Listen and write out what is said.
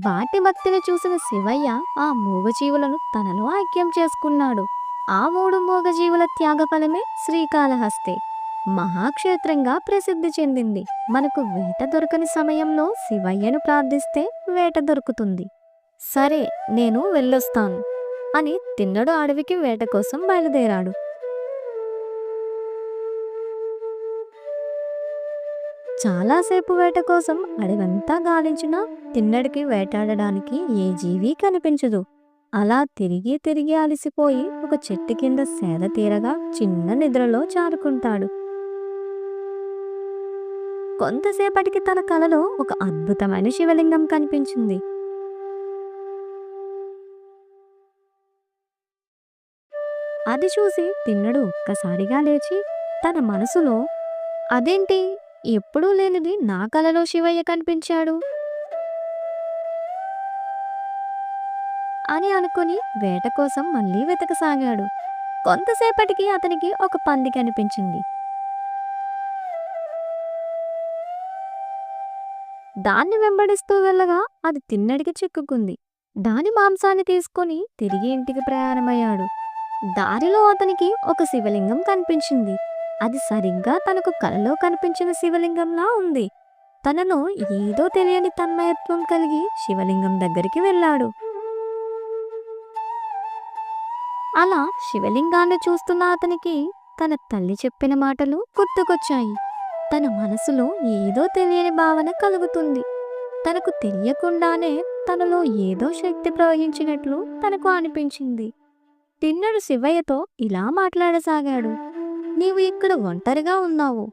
వాటి భక్తిని చూసిన శివయ్య ఆ మూగజీవులను తనలో ఐక్యం చేసుకున్నాడు. ఆ మూడు మూగజీవుల త్యాగఫలమే శ్రీకాళహస్తి మహాక్షేత్రంగా ప్రసిద్ధి చెందింది. మనకు వేట దొరకని సమయంలో శివయ్యను ప్రార్థిస్తే వేట దొరుకుతుంది. సరే, నేను వెళ్ళొస్తాను అని తిన్నడు అడవికి వేట కోసం బయలుదేరాడు. చాలాసేపు వేట కోసం అడవంతా గాలించినా తిన్నడికి వేటాడడానికి ఏ జీవీ కనిపించదు. అలా తిరిగి తిరిగి అలసిపోయి ఒక చెట్టు కింద సేద తీరగా చిన్న నిద్రలో జారుకుంటాడు. కొంతసేపటికి తన కలలో ఒక అద్భుతమైన శివలింగం కనిపించింది. అది చూసి తిన్నడు ఒక్కసారిగా లేచి తన మనసులో, అదేంటి, ఎప్పుడూ లేనిది నా కలలో శివయ్య కనిపించాడు అని అనుకుని వేట కోసం మళ్ళీ వెతకసాగాడు. కొంతసేపటికి అతనికి ఒక పంది కనిపించింది. దాన్ని వెంబడిస్తూ వెళ్ళగా అది తిన్నడికి చిక్కుకుంది. దాని మాంసాన్ని తీసుకొని తిరిగి ఇంటికి ప్రయాణమయ్యాడు. దారిలో అతనికి ఒక శివలింగం కనిపించింది. అది సరిగ్గా తనకు కలలో కనిపించిన శివలింగంలా ఉంది. తనలో ఏదో తెలియని తన్మయత్వం కలిగి శివలింగం దగ్గరికి వెళ్ళాడు. అలా శివలింగాన్ని చూస్తున్న అతనికి తన తల్లి చెప్పిన మాటలు గుర్తుకొచ్చాయి. తన మనసులో ఏదో తెలియని భావన కలుగుతుంది. తనకు తెలియకుండానే తనలో ఏదో శక్తి ప్రవహించినట్లు తనకు అనిపించింది. తిన్నడు శివయ్యతో ఇలా మాట్లాడసాగాడు. నీవు ఇక్కడ ఒంటరిగా ఉన్నావు.